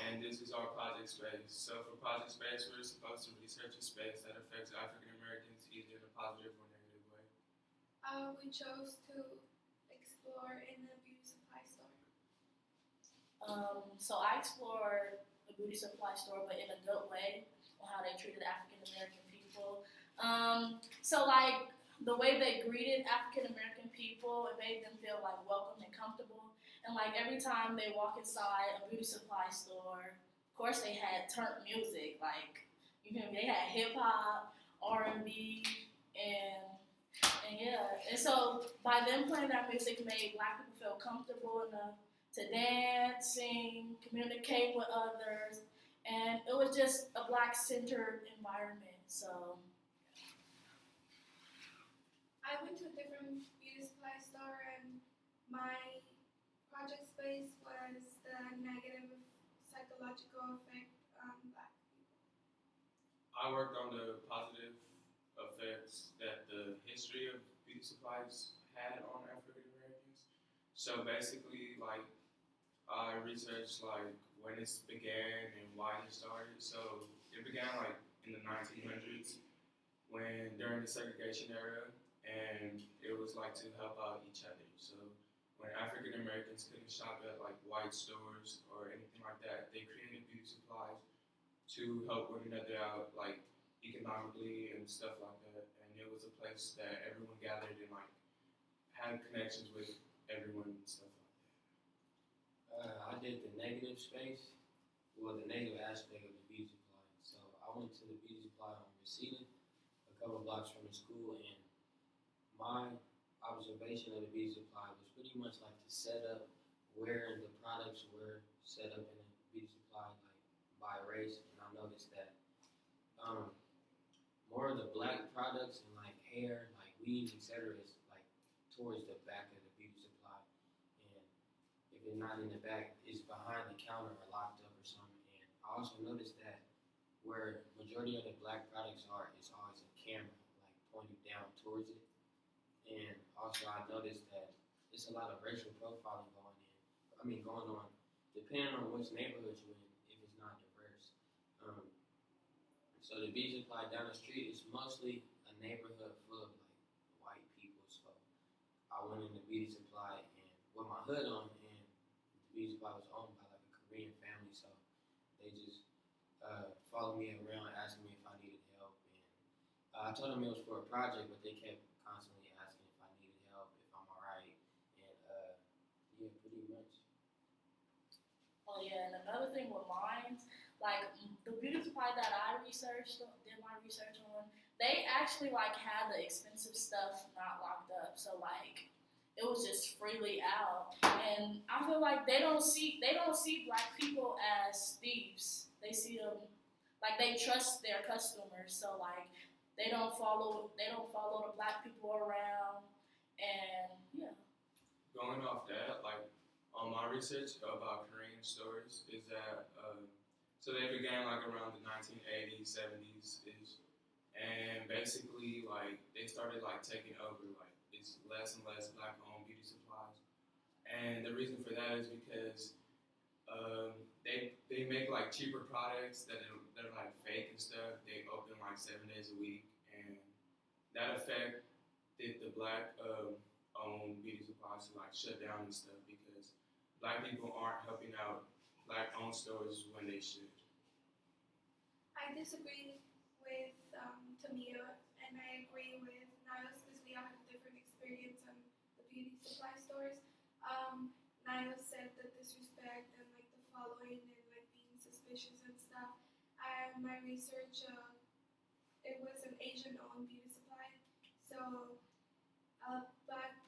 and this is our project space. So for project space, we're supposed to research a space that affects African Americans either in a positive or negative way. We chose to explore in a beauty supply store. So I explored the beauty supply store, but in a good way, on how they treated African American people. So like the way they greeted African American people, it made them feel like welcome and comfortable. And like every time they walk inside a beauty supply store, of course they had turnt music, like they had hip hop, R&B, and yeah. And so by them playing that music, made Black people feel comfortable enough to dance, sing, communicate with others, and it was just a Black-centered environment. So I went to a different beauty supply store, and my project space was the negative psychological effect on Black people. I worked on the positive effects that the history of beauty supplies had on African Americans. So basically, like I researched like when it began and why it started. So it began like in the 1900s when during the segregation era, and it was like to help out each other. So when African Americans couldn't shop at like white stores or anything like that, they created beauty supplies to help one another out, like economically and stuff like that. And it was a place that everyone gathered and like had connections with everyone and stuff like that. I did the negative space, well, the negative aspect of the beauty supply. So I went to the beauty supply on Reseda, a couple blocks from the school, and my observation of the beauty supply was pretty much like to set up where the products were set up in the beauty supply, like by race. And I noticed that more of the Black products and like hair, like weave, etc., is like towards the back of the beauty supply. And if it's not in the back, it's behind the counter or locked up or something. And I also noticed that where majority of the Black products are, it's always a camera, like pointed down towards it. And also I noticed that there's a lot of racial profiling going on, depending on which neighborhood you're in, if it's not diverse. So the beauty supply down the street is mostly a neighborhood full of like white people. So I went in the beauty supply and with my hood on, and the beauty supply was owned by like a Korean family. So they just followed me around, asking me if I needed help. And I told them it was for a project, but they kept constantly asking if I needed help, if I'm alright. And yeah, pretty much. oh yeah, and another thing with mines, like the beauty supply that I did my research on, they actually like had the expensive stuff not locked up. So like it was just freely out. And I feel like they don't see Black people as thieves. They see them like they trust their customers. So like they don't follow the Black people around. And yeah. Going off that, like on my research about Korean stores is that so they began like around the 1980s, 70s ish, and basically like they started like taking over, like it's less and less Black owned beauty supplies, and the reason for that is because they make like cheaper products that are like fake and stuff. They open like 7 days a week, and that affected the Black owned beauty supplies to like shut down and stuff because Black people aren't helping out Black owned stores when they should. I disagree with Tamia, and I agree with Niles because we all have a different experience on the beauty supply stores. Niles said that disrespect and like the following and like being suspicious and stuff. My research, it was an Asian-owned beauty supply, so a Black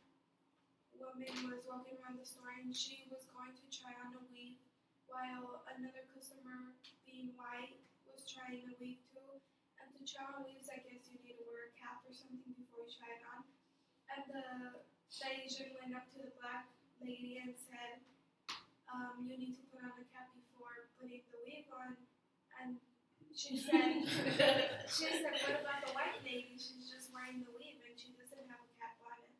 woman was walking around the store and she was going to try on a weave while another customer, being white, was trying a weave too. And to try on weaves, I guess you need to wear a cap or something before you try it on. And the Asian went up to the Black lady and said, you need to put on a cap before putting the weave on. And she said, what about the white lady? She's just wearing the weave and she doesn't have a cap on it.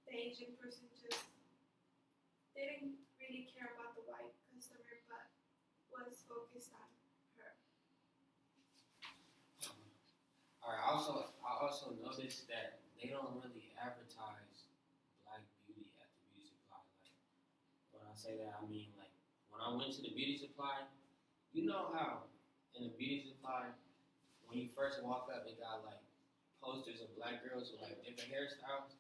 The Asian person just didn't really care about the white customer, but was focused on her. Alright, I also noticed that they don't really advertise black beauty at the beauty supply. Like when I say that, I mean like when I went to the beauty supply, you know how in the beauty supply when you first walk up, it got like posters of black girls with like different hairstyles.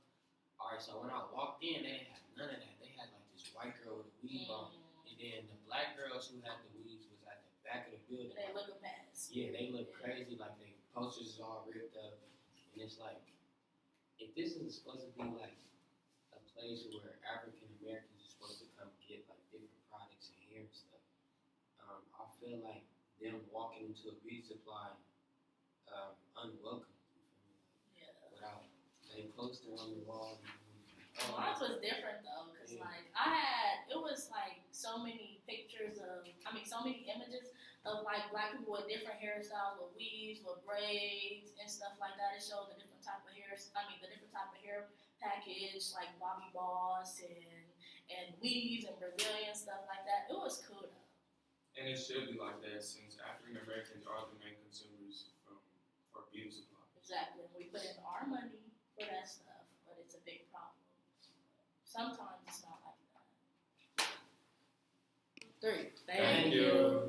Alright, so when I walked in, they didn't have none of that. They had like this white girl with a weave on, and then the black girls who had the weaves was at the back of the building. They look a mess. Yeah, they look crazy, like they posters is all ripped up, and it's like, if this is supposed to be like a place where African Americans are supposed to come get like different products and hair and stuff, I feel like them walking into a beauty supply unwelcome. You feel me? Yeah. Without a poster on the wall. Mine was different though, cause Yeah. like it was like so many pictures of, so many images of like black people with different hairstyles, with weaves, with braids and stuff like that. It showed the different type of hair, the different type of hair package, like Bobby Boss and weaves and Brazilian stuff like that. It was cool though. And it should be like that since African Americans are the main consumers for beauty supplies. Exactly. We put in our money for that stuff, but it's a big problem. Sometimes it's not like that. 3. Thank you.